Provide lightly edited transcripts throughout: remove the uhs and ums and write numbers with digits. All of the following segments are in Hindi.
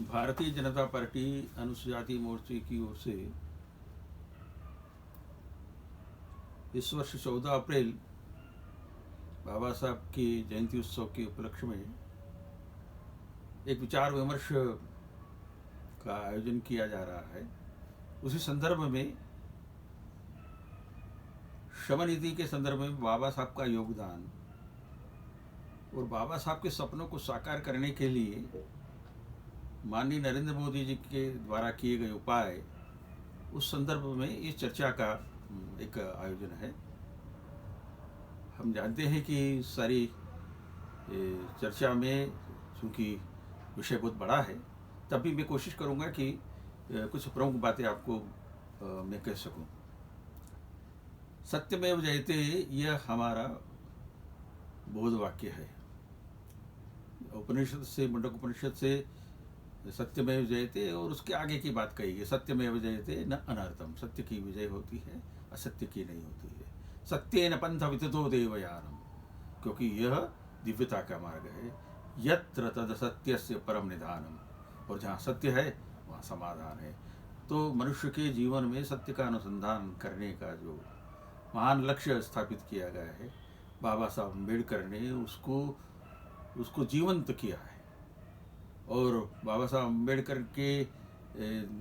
भारतीय जनता पार्टी अनुसूचित जाति मोर्चे की ओर से इस वर्ष 14 अप्रैल बाबा साहब की जयंती उत्सव के उपलक्ष्य में एक विचार विमर्श का आयोजन किया जा रहा है। उसी संदर्भ में श्रम नीति के संदर्भ में बाबा साहब का योगदान और बाबा साहब के सपनों को साकार करने के लिए माननीय नरेंद्र मोदी जी के द्वारा किए गए उपाय, उस संदर्भ में इस चर्चा का एक आयोजन है। हम जानते हैं कि सारी चर्चा में चूँकि विषय बहुत बड़ा है, तब भी मैं कोशिश करूँगा कि कुछ प्रमुख बातें आपको मैं कह सकूँ। सत्यमेव जयते यह हमारा बोध वाक्य है। उपनिषद से, मुंडक उपनिषद से सत्यमेव जयते और उसके आगे की बात कही है, सत्यमेव जयते न अनर्थम। सत्य की विजय होती है, असत्य की नहीं होती है। सत्येन पंथ विततो देवयानम, क्योंकि यह दिव्यता का मार्ग है। यत्र तद सत्यस्य परम निधानम, और जहाँ सत्य है वहाँ समाधान है। तो मनुष्य के जीवन में सत्य का अनुसंधान करने का जो महान लक्ष्य स्थापित किया गया है, बाबा साहब अम्बेडकर ने उसको जीवंत किया है। और बाबा साहब अम्बेडकर के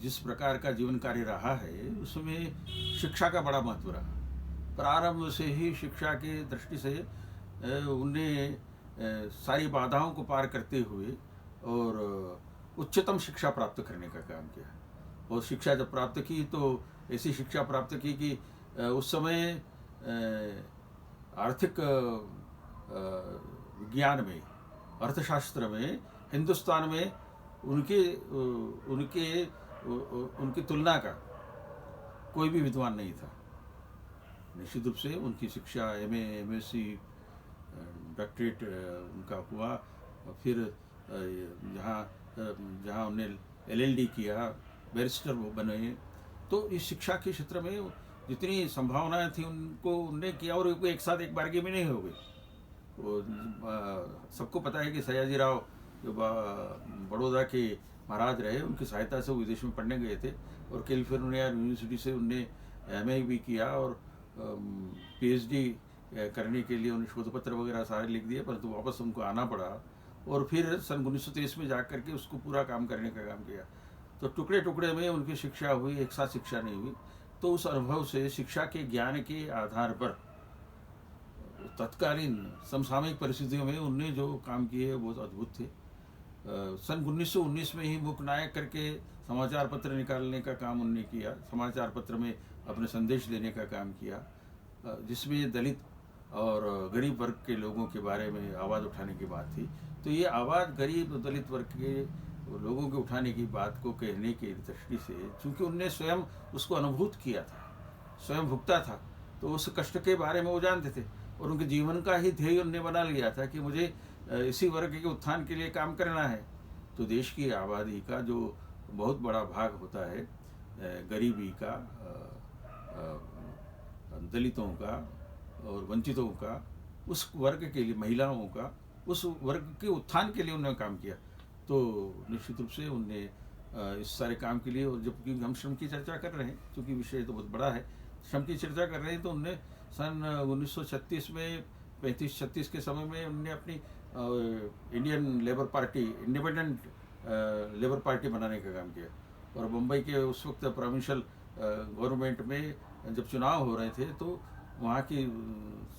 जिस प्रकार का जीवन कार्य रहा है, उसमें शिक्षा का बड़ा महत्व रहा। प्रारंभ से ही शिक्षा के दृष्टि से उन्हें सारी बाधाओं को पार करते हुए और उच्चतम शिक्षा प्राप्त करने का काम किया। और शिक्षा जब प्राप्त की तो ऐसी शिक्षा प्राप्त की कि उस समय आर्थिक विज्ञान में, अर्थशास्त्र में हिंदुस्तान में उनकी तुलना का कोई भी विद्वान नहीं था। निश्चित रूप से उनकी शिक्षा एमए, एमएससी, डॉक्टरेट उनका हुआ। और फिर जहाँ उन्हें एलएलडी किया, बैरिस्टर वो बने। तो इस शिक्षा के क्षेत्र में जितनी संभावनाएं थी उनने किया, और एक साथ एक बारगी में नहीं हो गई। वो सबको पता है कि सयाजी राव जो बड़ौदा के महाराज रहे, उनकी सहायता से वो विदेश में पढ़ने गए थे। और कैलिफोर्निया यूनिवर्सिटी से उनने एमए भी किया और पीएचडी करने के लिए उन्हें शोध पत्र वगैरह सारे लिख दिए, परंतु वापस उनको आना पड़ा। और फिर सन 1923 में जा करके उसको पूरा काम करने का काम किया। तो टुकड़े टुकड़े में उनकी शिक्षा हुई, एक साथ शिक्षा नहीं हुई। तो उस अनुभव से, शिक्षा के ज्ञान के आधार पर तत्कालीन समसामयिक परिस्थितियों में उनने जो काम किए वो बहुत अद्भुत थे। सन 1919 में ही मूक नायक करके समाचार पत्र निकालने का काम उनने किया। समाचार पत्र में अपने संदेश देने का काम किया, जिसमें दलित और गरीब वर्ग के लोगों के बारे में आवाज़ उठाने की बात थी। तो ये आवाज़ गरीब दलित वर्ग के लोगों के उठाने की बात को कहने की दृष्टि से, चूँकि उनने स्वयं उसको अनुभूत किया था, स्वयं भुगता था, तो उस कष्ट के बारे में वो जानते थे। और उनके जीवन का ही ध्येय उन्होंने बना लिया था कि मुझे इसी वर्ग के उत्थान के लिए काम करना है। तो देश की आबादी का जो बहुत बड़ा भाग होता है, गरीबी का, दलितों का और वंचितों का, उस वर्ग के लिए, महिलाओं का, उस वर्ग के उत्थान के लिए उन्होंने काम किया। तो निश्चित रूप से उनने इस सारे काम के लिए, और जबकि हम श्रम की चर्चा कर रहे हैं, क्योंकि विषय तो बहुत बड़ा है, श्रम की चर्चा कर रहे हैं, तो उनने सन 1936 में 35-36 के समय में उन्होंने अपनी Indian labour party, independent labour party बनाने का काम किया। और मुंबई के उस वक्त प्रोविंशियल गवर्नमेंट में जब चुनाव हो रहे थे, तो वहाँ की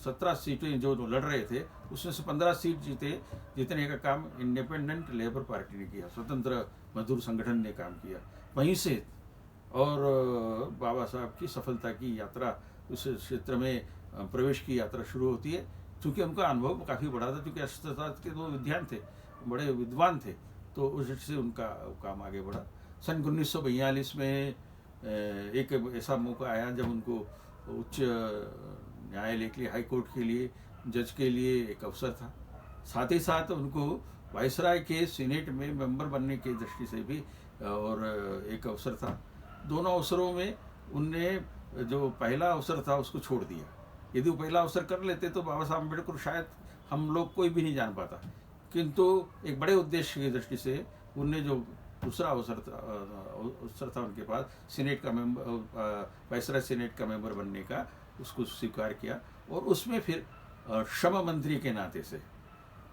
17 सीटें जो लड़ रहे थे, उसमें से 15 सीट जीतने का काम इंडिपेंडेंट लेबर पार्टी ने किया, स्वतंत्र मजदूर संगठन ने काम किया वहीं से। और बाबा साहब की सफलता की यात्रा, उस क्षेत्र में प्रवेश की यात्रा शुरू होती है। चूँकि उनका अनुभव काफ़ी बड़ा था, क्योंकि अर्थशास्त्र के वो विद्वान थे, बड़े विद्वान थे, तो उस दृष्टि से उनका काम आगे बढ़ा। सन 1942 में एक ऐसा मौका आया जब उनको उच्च न्यायालय के लिए, हाई कोर्ट के लिए, जज के लिए एक अवसर था। साथ ही साथ उनको वायसराय के सीनेट में मेंबर बनने की दृष्टि से भी और एक अवसर था। दोनों अवसरों में उनने जो पहला अवसर था उसको छोड़ दिया। यदि वो पहला अवसर कर लेते तो बाबा साहब अम्बेडकर शायद हम लोग कोई भी नहीं जान पाता, किंतु एक बड़े उद्देश्य की दृष्टि से उनने जो दूसरा अवसर था उनके पास सीनेट का मेंबर, वाइसराय सीनेट का मेंबर बनने का, उसको स्वीकार किया। और उसमें फिर श्रम मंत्री के नाते से,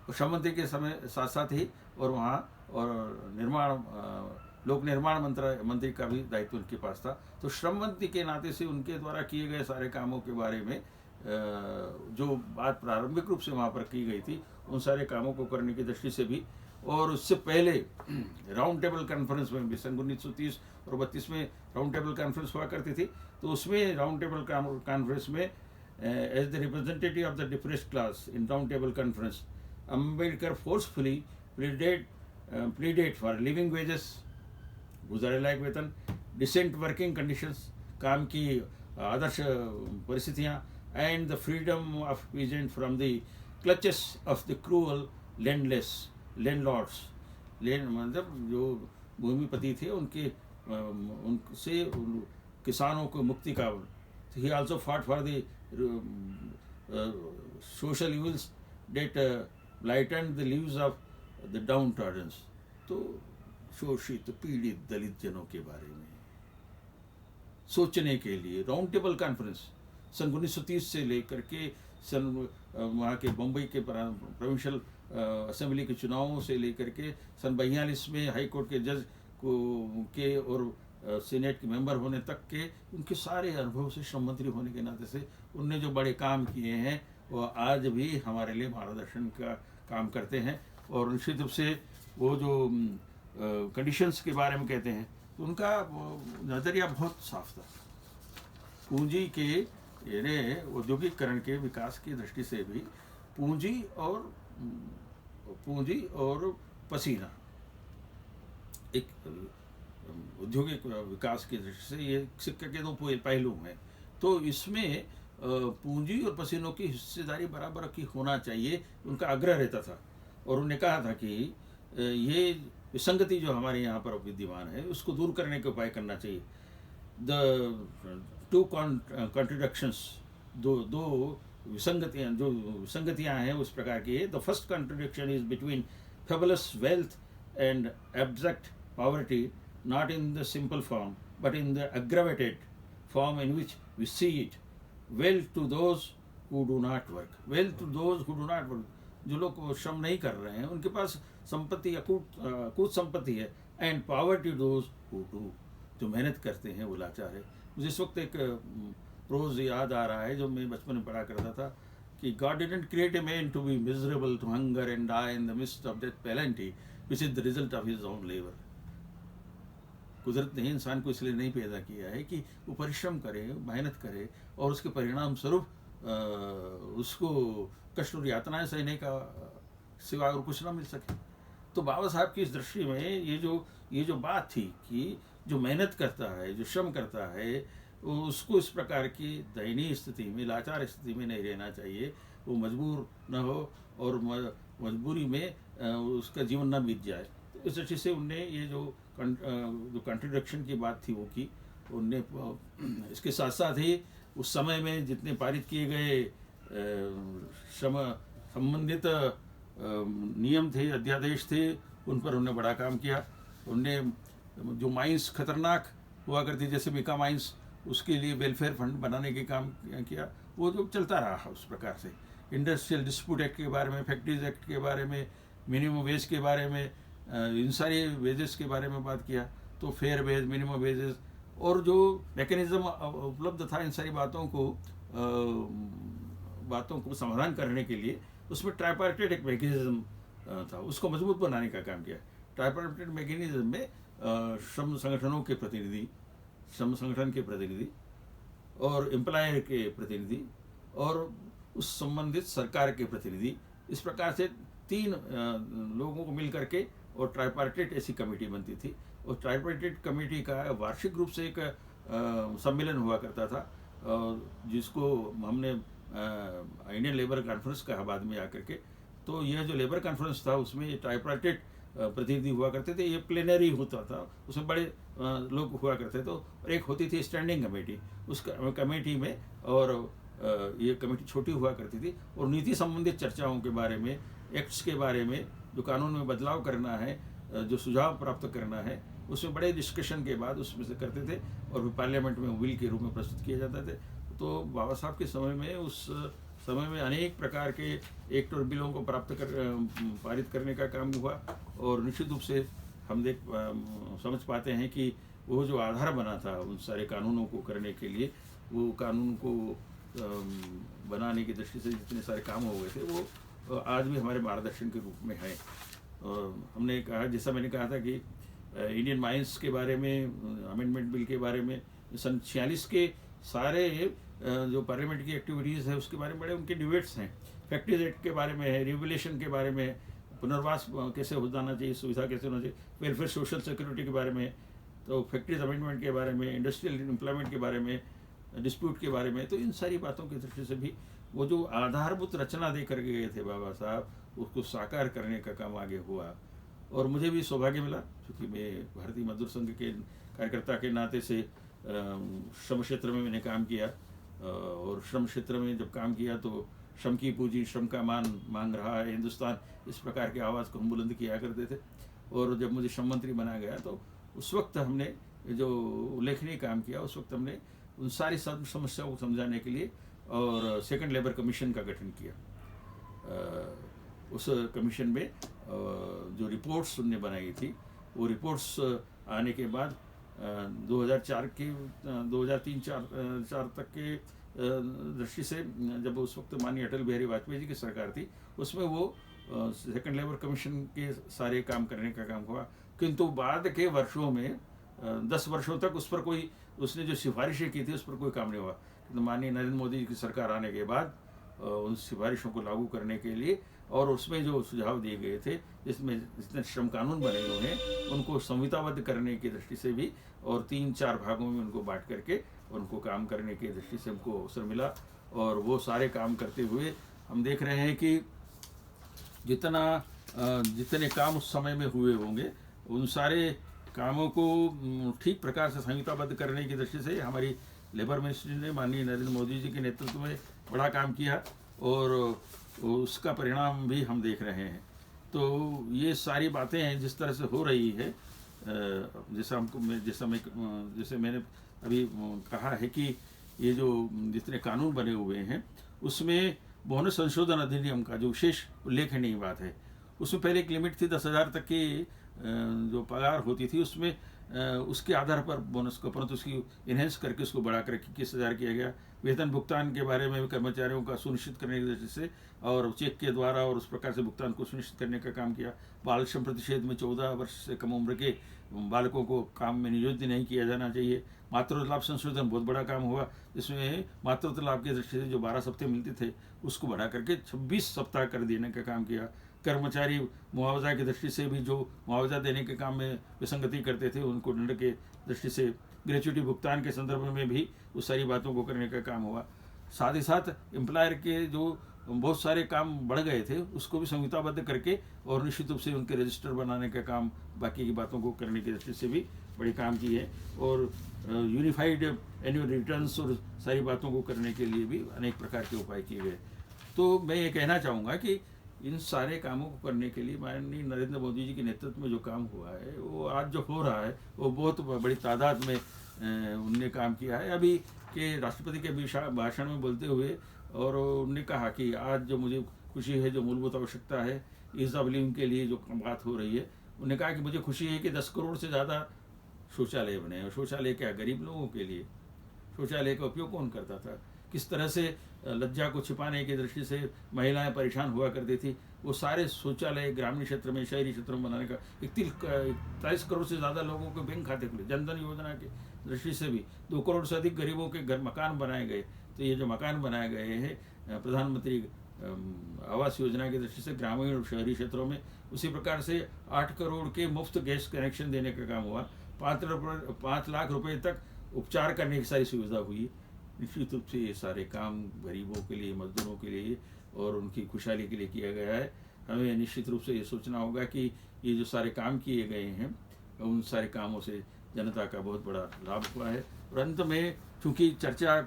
श्रम मंत्री के समय साथ साथ ही और वहाँ और लोक निर्माण मंत्री का भी दायित्व उनके पास था। तो श्रम मंत्री के नाते से उनके द्वारा किए गए सारे कामों के बारे में जो बात प्रारंभिक रूप से वहाँ पर की गई थी, उन सारे कामों को करने की दृष्टि से भी, और उससे पहले राउंड टेबल कॉन्फ्रेंस में भी सन 1930 और 32 में राउंड टेबल कॉन्फ्रेंस हुआ करती थी। तो उसमें राउंड टेबल कॉन्फ्रेंस में as the representative of the depressed class in round table conference, Ambedkar forcefully pleaded for living wages, गुजारे लायक वेतन, डिसेंट वर्किंग कंडीशंस, काम की आदर्श परिस्थितियाँ, and the freedom of peasant from the clutches of the cruel landlords. मतलब जो भूमिपति थे उनसे किसानों को मुक्ति का। He also fought for the social evils that lighten the lives of the downtrodden. तो शोषित पीड़ित दलित जनों के बारे में सोचने के लिए राउंड टेबल कॉन्फ्रेंस सन 1930 से लेकर के सन वहाँ के बम्बई के प्रोविंशियल असेंबली के चुनावों से लेकर के सन 42 में हाई कोर्ट के जज के और सीनेट के मेंबर होने तक के उनके सारे अनुभव से श्रम मंत्री होने के नाते से उनने जो बड़े काम किए हैं वो आज भी हमारे लिए मार्गदर्शन का काम करते हैं। और निश्चित रूप से वो जो कंडीशंस के बारे में कहते हैं तो उनका नज़रिया बहुत साफ था। पूंजी के यानी औद्योगिकरण के विकास की दृष्टि से भी पूंजी और पसीना एक औद्योगिक विकास की दृष्टि से ये सिक्के के दो पहलू हैं। तो इसमें पूंजी और पसीनों की हिस्सेदारी बराबर की होना चाहिए, उनका आग्रह रहता था। और उन्होंने कहा था कि ये विसंगति जो हमारे यहाँ पर विद्यमान है उसको दूर करने के उपाय करना चाहिए। द टू कॉन्ट्रडिक्शंस, दो विसंगतियाँ हैं उस प्रकार की। The first contradiction is between fabulous wealth and abject poverty, not in the simple form but in the aggravated form in which we see it. Wealth to those who do not work, wealth to those who do not work, जो लोग श्रम नहीं कर रहे हैं उनके पास संपत्ति अकूत संपत्ति है, and poverty those who do, जो मेहनत करते हैं वो लाचार है। मुझे इस वक्त एक प्रोज याद आ रहा है जो मैं बचपन में पढ़ा करता था कि God didn't create a man to be miserable, to hunger and die in the midst of that plenty which is the result of his own labor. कुदरत ने इंसान को इसलिए नहीं पैदा किया है कि वो परिश्रम करे, मेहनत करे और उसके परिणाम स्वरूप उसको कष्ट और यातनाएं सहने का सिवा और कुछ ना मिल सके। तो बाबा साहब की इस दृष्टि में ये जो बात थी कि जो मेहनत करता है, जो श्रम करता है, उसको इस प्रकार की दयनीय स्थिति में, लाचार स्थिति में नहीं रहना चाहिए, वो मजबूर न हो और मजबूरी में उसका जीवन न बीत जाए। तो इस दृष्टि से उनने ये जो कॉन्ट्रडिक्शन की बात थी वो की उनने। इसके साथ साथ ही उस समय में जितने पारित किए गए श्रम संबंधित नियम थे, अध्यादेश थे, उन पर उन्होंने बड़ा काम किया। उनने जो माइंस खतरनाक हुआ करती जैसे मिका माइंस, उसके लिए वेलफेयर फंड बनाने के काम किया, वो जो चलता रहा उस प्रकार से। इंडस्ट्रियल डिस्प्यूट एक्ट के बारे में, फैक्ट्रीज एक्ट के बारे में, मिनिमम वेज के बारे में, इन सारे वेजेस के बारे में बात किया। तो फेयर वेज, मिनिमम वेजेस और जो मैकेनिज्म उपलब्ध था इन सारी बातों को समाधान करने के लिए उसमें ट्राइपार्टाइट एक मैकेनिज्म था, उसको मजबूत बनाने का काम किया। ट्राइपार्टाइट मैकेनिज्म में श्रम संगठनों के प्रतिनिधि, श्रम संगठन के प्रतिनिधि और एम्प्लॉयर के प्रतिनिधि और उस संबंधित सरकार के प्रतिनिधि, इस प्रकार से 3 लोगों को मिल करके और ट्राइपार्टाइट ऐसी कमेटी बनती थी। और ट्राइपार्टाइट कमेटी का वार्षिक रूप से एक सम्मेलन हुआ करता था, जिसको हमने इंडियन लेबर कॉन्फ्रेंस कहा बाद में आकर के। तो यह जो लेबर कॉन्फ्रेंस था उसमें ये ट्राइपार्टाइट प्रतिनिधि हुआ करते थे। ये प्लेनरी होता था, उसमें बड़े लोग हुआ करते। तो एक होती थी स्टैंडिंग कमेटी, उस कमेटी में, और ये कमेटी छोटी हुआ करती थी और नीति संबंधित चर्चाओं के बारे में, एक्ट्स के बारे में, जो कानून में बदलाव करना है, जो सुझाव प्राप्त करना है उसमें बड़े डिस्कशन के बाद उसमें से करते थे और फिर पार्लियामेंट में बिल के रूप में प्रस्तुत किए जाते थे। तो बाबा साहब के समय में, उस समय में अनेक प्रकार के एक्ट और बिलों को पारित करने का काम हुआ। और निश्चित रूप से हम समझ पाते हैं कि वो जो आधार बना था उन सारे कानूनों को करने के लिए, वो कानून को बनाने की दृष्टि से जितने सारे काम हो गए थे वो आज भी हमारे मार्गदर्शन के रूप में है। हमने कहा, जैसा मैंने कहा था कि इंडियन माइंस के बारे में, अमेंडमेंट बिल के बारे में, सन 46 के सारे जो पार्लियामेंट की एक्टिविटीज़ है उसके बारे में बड़े उनके डिबेट्स हैं। फैक्ट्रीज एक्ट के बारे में है, रेगुलेशन के बारे में, पुनर्वास कैसे हो जाना चाहिए, सुविधा कैसे होना चाहिए, वेलफेयर सोशल सिक्योरिटी के बारे में, तो फैक्ट्रीज अमेंडमेंट के बारे में, इंडस्ट्रियल एम्प्लॉयमेंट के बारे में, डिस्प्यूट के बारे में। तो इन सारी बातों की दृष्टि से भी वो जो आधारभूत रचना दे कर गए थे बाबा साहब, उसको साकार करने का काम आगे हुआ। और मुझे भी सौभाग्य मिला, क्योंकि मैं भारतीय मजदूर संघ के कार्यकर्ता के नाते से श्रम क्षेत्र में मैंने काम किया। और श्रम क्षेत्र में जब काम किया तो श्रम की पूंजी, श्रम का मान मांग रहा है हिंदुस्तान, इस प्रकार की आवाज़ को हम बुलंद किया करते थे। और जब मुझे श्रम मंत्री बनाया गया तो उस वक्त हमने जो उल्लेखनीय काम किया, उस वक्त हमने उन सारी समस्याओं को समझाने के लिए और सेकंड लेबर कमीशन का गठन किया। उस कमीशन में जो रिपोर्ट्स उनने बनाई थी, वो रिपोर्ट्स आने के बाद 2004 के 2003-4 तक के दृष्टि से, जब उस वक्त माननीय अटल बिहारी वाजपेयी जी की सरकार थी, उसमें वो सेकंड लेबर कमीशन के सारे काम करने का काम हुआ। किंतु बाद के वर्षों में 10 वर्षों तक उस पर कोई, उसने जो सिफारिशें की थी उस पर कोई काम नहीं हुआ। तो माननीय नरेंद्र मोदी जी की सरकार आने के बाद उन सिफारिशों को लागू करने के लिए और उसमें जो सुझाव दिए गए थे, जिसमें जितने श्रम कानून बने हुए हैं उनको संहिताबद्ध करने की दृष्टि से भी, और 3-4 भागों में उनको बांट करके उनको काम करने की दृष्टि से हमको अवसर मिला। और वो सारे काम करते हुए हम देख रहे हैं कि जितने काम उस समय में हुए होंगे, उन सारे कामों को ठीक प्रकार से संहिताबद्ध करने की दृष्टि से हमारी लेबर मिनिस्ट्री ने माननीय नरेंद्र मोदी जी के नेतृत्व में बड़ा काम किया, और उसका परिणाम भी हम देख रहे हैं। तो ये सारी बातें हैं जिस तरह से हो रही है, जैसे मैंने अभी कहा है कि ये जो जितने कानून बने हुए हैं उसमें बोनस संशोधन अधिनियम का जो विशेष उल्लेखनीय बात है, उसमें पहले एक लिमिट थी 10,000 तक की जो पगार होती थी, उसमें उसके आधार पर बोनस को, परंतु उसकी इन्हेंस करके उसको बढ़ा कर 21,000 किया गया। वेतन भुगतान के बारे में कर्मचारियों का सुनिश्चित करने की दृष्टि से और चेक के द्वारा और उस प्रकार से भुगतान को सुनिश्चित करने का काम किया। बाल श्रम प्रतिषेध में 14 वर्ष से कम उम्र के बालकों को काम में नियोजित नहीं किया जाना चाहिए। मातृत्व लाभ संशोधन बहुत बड़ा काम हुआ, जिसमें मातृत्व लाभ की दृष्टि से जो 12 सप्ताह मिलते थे उसको बढ़ा करके 26 सप्ताह कर देने का काम किया। कर्मचारी मुआवजा की दृष्टि से भी जो मुआवजा देने के काम में विसंगति करते थे, उनको दंड के दृष्टि से ग्रेच्युटी भुगतान के संदर्भ में भी उस सारी बातों को करने का काम हुआ। साथ ही साथ एम्प्लॉयर के जो बहुत सारे काम बढ़ गए थे उसको भी संहिताबद्ध करके और निश्चित रूप से उनके रजिस्टर बनाने का काम, बाकी की बातों को करने की दृष्टि से भी बड़ी काम की है। और यूनिफाइड एनुअल रिटर्न्स और सारी बातों को करने के लिए भी अनेक प्रकार के उपाय किए गए। तो मैं ये कहना चाहूँगा कि इन सारे कामों को करने के लिए माननीय नरेंद्र मोदी जी के नेतृत्व में जो काम हुआ है, वो आज जो हो रहा है वो बहुत बड़ी तादाद में उनने काम किया है। अभी के राष्ट्रपति के भाषण में बोलते हुए और उन्होंने कहा कि आज जो मुझे खुशी है, जो मूलभूत आवश्यकता है ईज़ ऑफ लिविंग के लिए जो बात हो रही है, उन्होंने कहा कि मुझे खुशी है कि 10 करोड़ से ज़्यादा शौचालय बने। और शौचालय क्या, गरीब लोगों के लिए। शौचालय का उपयोग कौन करता था, किस तरह से लज्जा को छिपाने की दृष्टि से महिलाएं परेशान हुआ करती थी, वो सारे शौचालय ग्रामीण क्षेत्र में, शहरी क्षेत्रों में बनाने का 41 करोड़ से ज़्यादा लोगों के बैंक खाते खुले। जनधन योजना की दृष्टि से भी 2 करोड़ से अधिक गरीबों के घर मकान बनाए गए। तो ये जो मकान बनाए गए हैं प्रधानमंत्री आवास योजना की दृष्टि से ग्रामीण और शहरी क्षेत्रों में, उसी प्रकार से 8 करोड़ के मुफ्त गैस कनेक्शन देने का काम हुआ। 5 लाख रुपए तक उपचार करने की सारी सुविधा हुई। निश्चित रूप से ये सारे काम गरीबों के लिए, मजदूरों के लिए और उनकी खुशहाली के लिए किया गया है। हमें निश्चित रूप से ये सोचना होगा कि ये जो सारे काम किए गए हैं, उन सारे कामों से जनता का बहुत बड़ा लाभ हुआ है। और अंत में, चूँकि चर्चा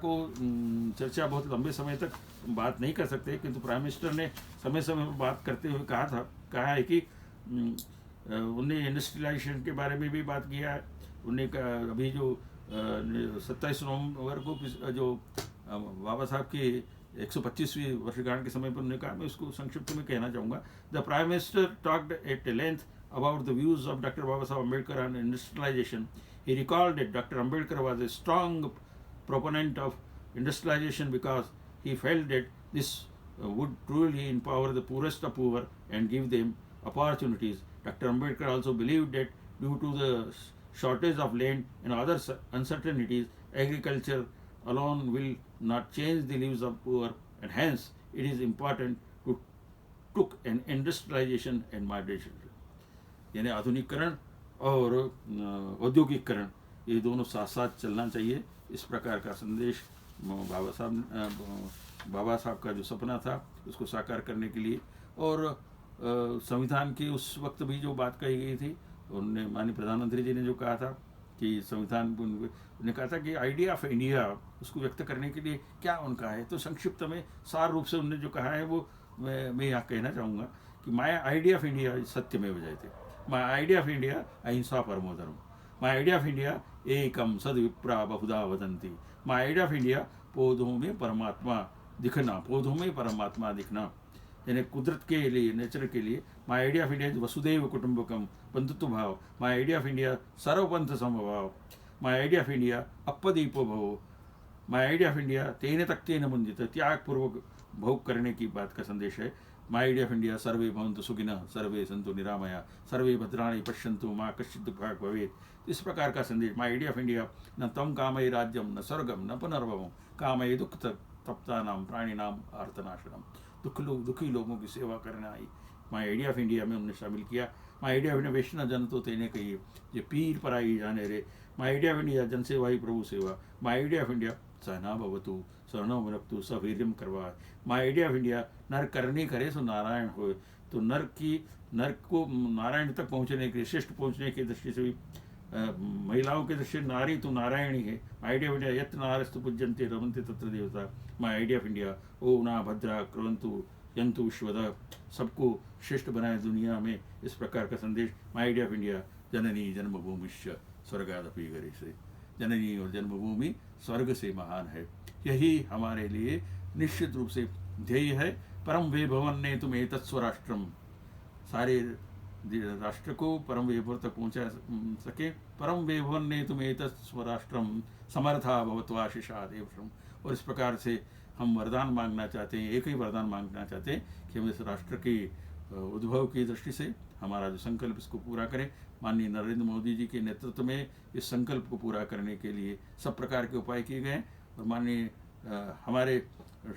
बहुत लंबे समय तक बात नहीं कर सकते, किंतु प्राइम मिनिस्टर ने समय समय पर बात करते हुए कहा है कि उनने इंडस्ट्रियलाइजेशन के बारे में भी बात किया है। उनने अभी जो 27 नवंबर को जो बाबा साहब की 125वीं वर्षगांठ के समय पर उन्होंने कहा, मैं उसको संक्षिप्त में कहना चाहूँगा। The prime minister talked at length about the views of Dr. Baba Saheb Ambedkar on industrialization. He recalled that Dr. Ambedkar was a strong proponent of industrialization because he felt that this would truly empower the poorest of poor and give them opportunities. Dr. Ambedkar also believed that due to the shortage of land and other uncertainties, agriculture alone will not change the lives of poor, and hence it is important to took an industrialization and modernization. यानी आधुनिकीकरण और औद्योगिकरण, ये दोनों साथ साथ चलना चाहिए। इस प्रकार का संदेश बाबा साहब का जो सपना था उसको साकार करने के लिए, और संविधान की उस वक्त भी जो बात कही गई थी, उन्होंने माननीय प्रधानमंत्री जी ने जो कहा था कि संविधान, उन्होंने कहा था कि आइडिया ऑफ इंडिया, उसको व्यक्त करने के लिए क्या उनका है, तो संक्षिप्त में सार रूप से उन्होंने जो कहा है वो मैं यहाँ कहना चाहूँगा कि माय आइडिया ऑफ इंडिया सत्यमेव जयते, माय आइडिया ऑफ इंडिया अहिंसा परमो धर्म, माय आइडिया ऑफ इंडिया एकम सद्विप्रा बहुधा वदंती, माय आइडिया ऑफ इंडिया पौधों में परमात्मा दिखना, पौधों में परमात्मा दिखना, यानी कुदरत के लिए, नेचर के लिए। माय आइडिया ऑफ इंडिया वसुदैव कुटुंबकम, बंधुत्व भाव, माय आइडिया ऑफ इंडिया सर्वपंथ समभाव, माय आइडिया ऑफ इंडिया अपदीपो भव, माय आइडिया ऑफ इंडिया तेन तक्तेन मुंदित, त्याग पूर्वक भोग करने की बात का संदेश है। माय आइडिया ऑफ इंडिया सर्वे भवन्तु सुखिनः, सर्वे सन्तु निरामया, सर्वे भद्राणि पश्यन्तु मा कश्चित् दुःखभाग् भवेत्। इस प्रकार का संदेश। माय आइडिया ऑफ इंडिया न तम कामये राज्यम न स्वर्गम न पुनर्भवम, कामये दुख तप्तानाम प्राणिनाम आर्तनाशनम, दुखी लोगों की सेवा करना ही माय आइडिया ऑफ इंडिया में हमने शामिल किया। माय आइडिया ऑफ इंडिया वैष्णव जन तो तेने कहिए, ये पीर पराई जाने रे। माय आइडिया ऑफ इंडिया जन सेवा ही प्रभु सेवा। माय आइडिया ऑफ इंडिया सहना भवतु शरणो वनप्तु सवीर्यम करवा। माय आइडिया ऑफ इंडिया नर करनी करे सो नारायण होए, तो नर को नारायण तक पहुँचने के, श्रेष्ठ पहुँचने की दृष्टि से भी महिलाओं के दृष्टि नारी तो नारायण ही है। माय आइडिया ऑफ इंडिया यत् नारस्तु पूज्यन्ते रमन्ते तत्र देवता। माय आइडिया ऑफ इंडिया ओ ना भद्रा क्रवंतु यंतु विश्वदा, सबको श्रेष्ठ बनाए दुनिया में, इस प्रकार का संदेश। माय आइडिया ऑफ इंडिया जननी जन्मभूमिश्च स्वर्गादपि गरीयसे, जननी और जन्मभूमि स्वर्ग से महान है। यही हमारे लिए निश्चित रूप से ध्येय है। परम वैभवन ने तुम एतत्स्वराष्ट्रम, सारे राष्ट्र को परम वैभव तक पहुँचा सके। परम वैभवन ने तुम एतत्स्वराष्ट्रम समर्था भवत्वाशिषा देवश्रम। और इस प्रकार से हम वरदान मांगना चाहते हैं, एक ही वरदान मांगना चाहते हैं कि हम इस राष्ट्र की उद्भव की दृष्टि से हमारा जो संकल्प, इसको पूरा करें। माननीय नरेंद्र मोदी जी के नेतृत्व में इस संकल्प को पूरा करने के लिए सब प्रकार के उपाय किए गए। और माननीय हमारे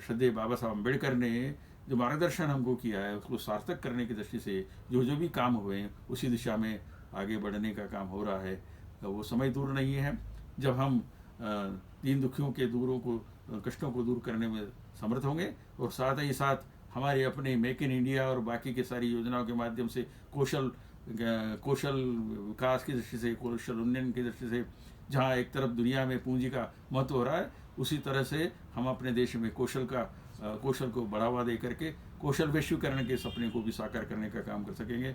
श्रद्धेय बाबा साहब अम्बेडकर ने जो मार्गदर्शन हमको किया है, उसको सार्थक करने की दृष्टि से जो भी काम हुए हैं, उसी दिशा में आगे बढ़ने का काम हो रहा है। वो समय दूर नहीं है जब हम दीन दुखियों के कष्टों को दूर करने में समर्थ होंगे, और साथ ही साथ हमारे अपने मेक इन इंडिया और बाकी के सारी योजनाओं के माध्यम से कौशल विकास की दृष्टि से, कौशल उन्नयन की दृष्टि से, जहाँ एक तरफ दुनिया में पूंजी का महत्व हो रहा है, उसी तरह से हम अपने देश में कौशल को बढ़ावा दे करके कौशल वैश्वीकरण के सपने को भी साकार करने का काम कर सकेंगे।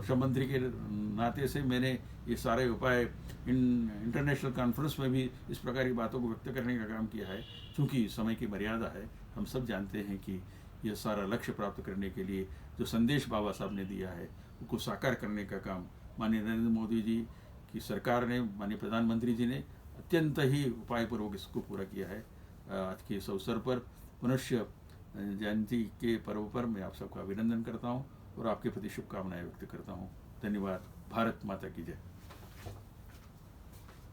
श्रम मंत्री के नाते से मैंने ये सारे उपाय इंटरनेशनल कॉन्फ्रेंस में भी इस प्रकार की बातों को व्यक्त करने का काम किया है। चूँकि समय की मर्यादा है, हम सब जानते हैं कि यह सारा लक्ष्य प्राप्त करने के लिए जो संदेश बाबा साहब ने दिया है, उसको साकार करने का काम माननीय नरेंद्र मोदी जी की सरकार ने, माननीय प्रधानमंत्री जी ने अत्यंत ही उपायपूर्वक इसको पूरा किया है। आज के इस अवसर पर मनुष्य जयंती के पर्व पर मैं आप सबका अभिनंदन करता हूँ और आपके प्रति शुभकामनाएं व्यक्त करता हूँ। धन्यवाद। भारत माता की जय।